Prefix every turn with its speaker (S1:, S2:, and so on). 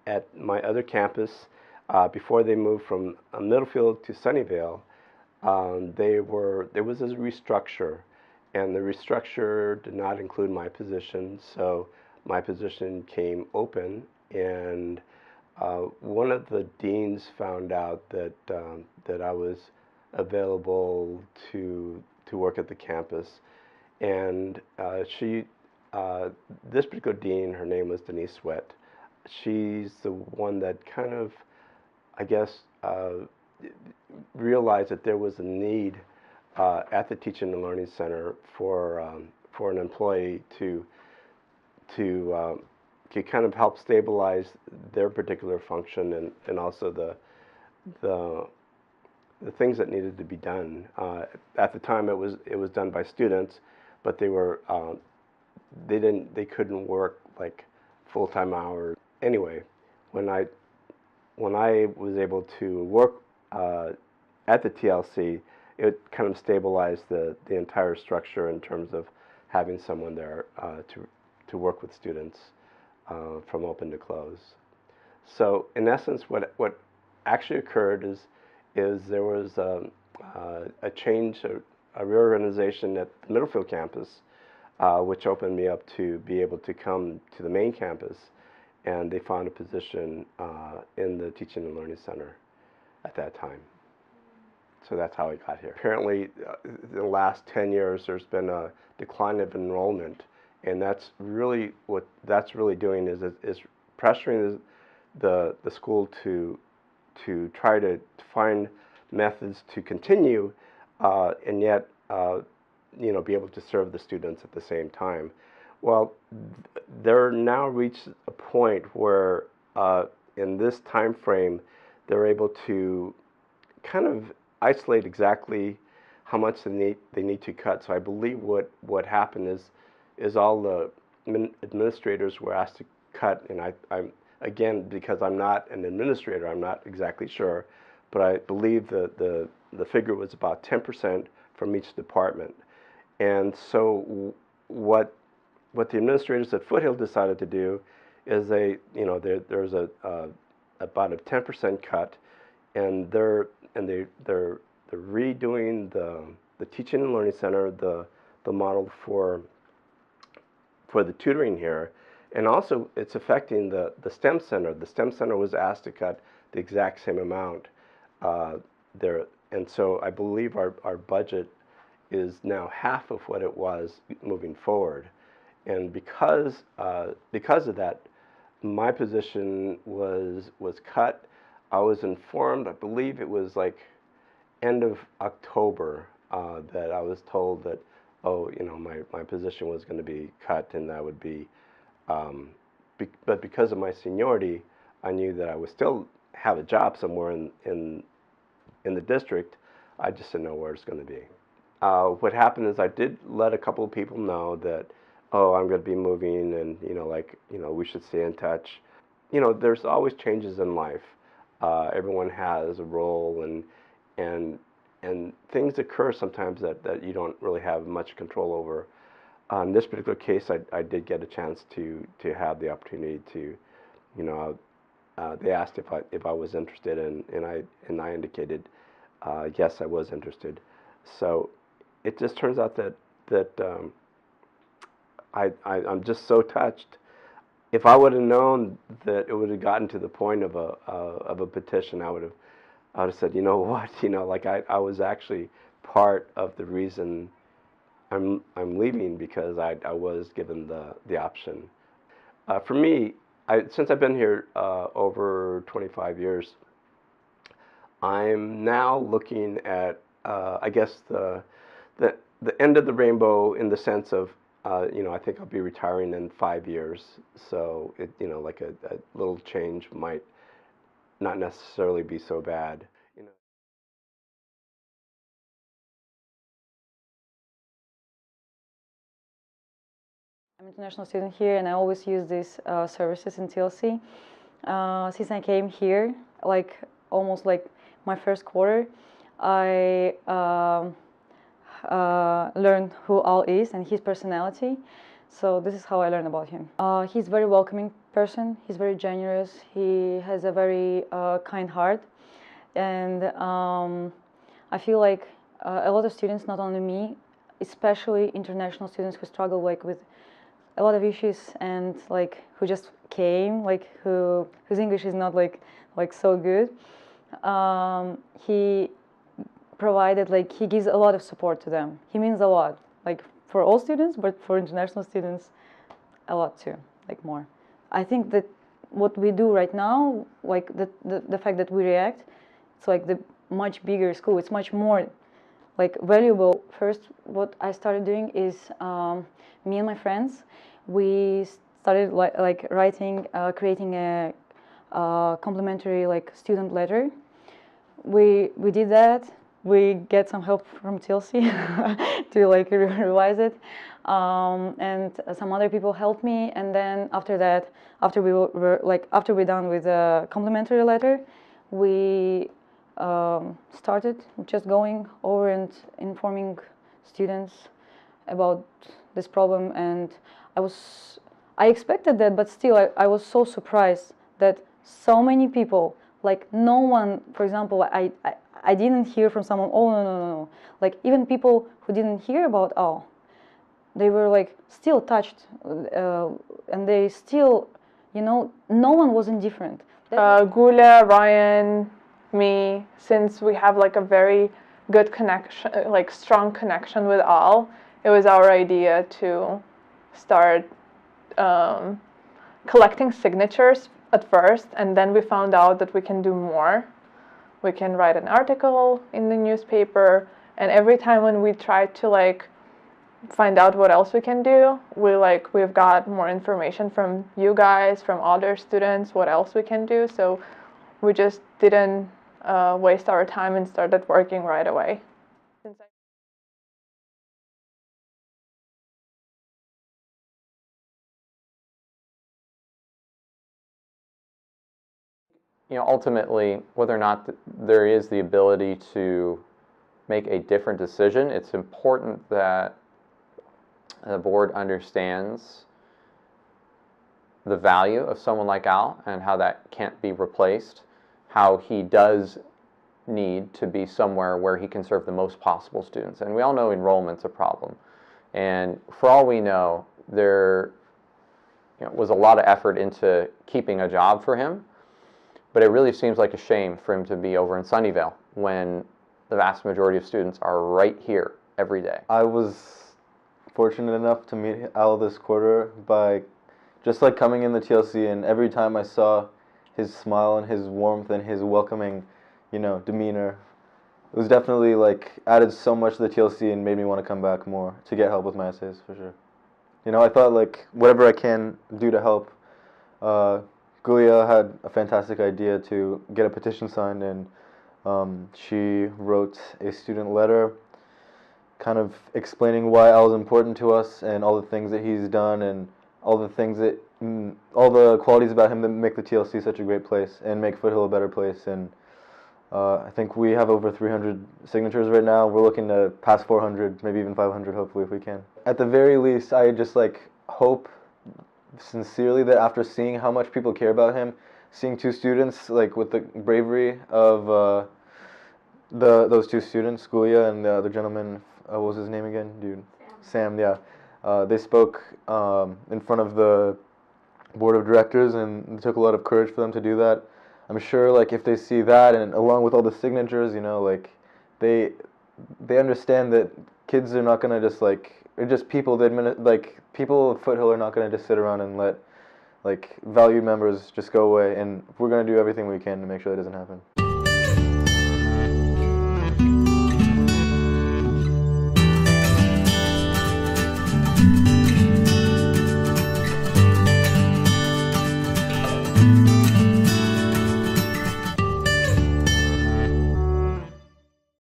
S1: at my other campus, before they moved from Middlefield to Sunnyvale, there was a restructure, and the restructure did not include my position, so my position came open, and one of the deans found out that I was available to work at the campus, and this particular dean, her name was Denise Sweat. She's the one that kind of, I guess, realized that there was a need at the Teaching and Learning Center for an employee to kind of help stabilize their particular function, and also the things that needed to be done. At the time, it was done by students, but they couldn't work like full-time hours. Anyway, when I was able to work at the TLC, it kind of stabilized the entire structure in terms of having someone there to work with students from open to close. So in essence, what actually occurred is there was a change, a reorganization at the Middlefield campus, which opened me up to be able to come to the main campus, and they found a position in the Teaching and Learning Center at that time. So that's how I got here. Apparently, in the last 10 years, there's been a decline of enrollment, and that's really what that's really doing is pressuring the school to try to find methods to continue, and yet be able to serve the students at the same time. Well, they're now reached a point where in this time frame, they're able to kind of isolate exactly how much they need to cut. So I believe what happened is all the administrators were asked to cut, and I'm again, because I'm not an administrator, I'm not exactly sure, but I believe the figure was about 10% from each department. And so what the administrators at Foothill decided to do is there's about a 10% cut, and they're redoing the Teaching and Learning Center, the model for the tutoring here, and also it's affecting the STEM Center. The STEM Center was asked to cut the exact same amount there, and so I believe our budget is now half of what it was moving forward, and because of that, my position was cut. I was informed, I believe it was like end of October, that I was told that, my position was going to be cut, and that would be, but because of my seniority, I knew that I would still have a job somewhere in the district. I just didn't know where it's going to be. What happened is I did let a couple of people know that, I'm going to be moving, and we should stay in touch. There's always changes in life. Everyone has a role, and things occur sometimes that you don't really have much control over. In this particular case, I did get a chance to have the opportunity to, they asked if I was interested, and I indicated yes, I was interested. So it just turns out that I'm just so touched. If I would have known that it would have gotten to the point of a petition, I would have said, you know what, I was actually part of the reason I'm leaving, because I was given the option. For me, since I've been here over 25 years, I'm now looking at I guess the end of the rainbow, in the sense of I think I'll be retiring in 5 years. So like a little change might not necessarily be so bad.
S2: I'm an international student here, and I always use these services in TLC. Since I came here, almost like my first quarter, I learned who Al is and his personality. So this is how I learned about him. He's a very welcoming person. He's very generous. He has a very kind heart, and I feel like a lot of students, not only me, especially international students who struggle like with a lot of issues and like who just came, like whose English is not like so good. He provided, like, he gives a lot of support to them. He means a lot, like for all students, but for international students a lot too, like more. I think that what we do right now, like the fact that we react, it's like the much bigger school, it's much more like valuable. First, what I started doing is me and my friends, we started like writing, creating a complimentary like student letter. We did that. We get some help from TLC to like revise it, and some other people helped me. And then after that, after we're done with the complimentary letter, we started just going over and informing students about this problem. And I expected that, but still I was so surprised that so many people, like no one, for example, I didn't hear from someone, oh no, like even people who didn't hear about OWL, they were like still touched, and they still, you know, no one was indifferent.
S3: Gulia, Ryan, me, since we have like a very good connection, like strong connection with OWL, it was our idea to start collecting signatures at first, and then we found out that we can do more. We can write an article in the newspaper, and every time when we try to like find out what else we can do, we've got more information from you guys, from other students, what else we can do. So we just didn't waste our time and started working right away.
S4: You know, ultimately, whether or not there is the ability to make a different decision, it's important that the board understands the value of someone like Al and how that can't be replaced, how he does need to be somewhere where he can serve the most possible students. And we all know enrollment's a problem. And for all we know, there was a lot of effort into keeping a job for him. But it really seems like a shame for him to be over in Sunnyvale when the vast majority of students are right here every day.
S5: I was fortunate enough to meet Al this quarter by just like coming in the TLC, and every time I saw his smile and his warmth and his welcoming, you know, demeanor, it was definitely like added so much to the TLC and made me want to come back more to get help with my essays for sure. You know, I thought like whatever I can do to help. Gulia had a fantastic idea to get a petition signed, and she wrote a student letter kind of explaining why Al is important to us and all the things that he's done and all the things that, all the qualities about him that make the TLC such a great place and make Foothill a better place. And I think we have over 300 signatures right now. We're looking to pass 400, maybe even 500 hopefully if we can. At the very least, I just like hope sincerely that after seeing how much people care about him, seeing two students like with the bravery of those two students, Gulia and the other gentleman, what was his name again, dude? Sam, yeah. They spoke in front of the board of directors, and it took a lot of courage for them to do that. I'm sure like if they see that, and along with all the signatures, you know, like they understand that kids are not gonna just like, or just people, like people of Foothill are not gonna just sit around and let like valued members just go away, and we're gonna do everything we can to make sure that doesn't happen.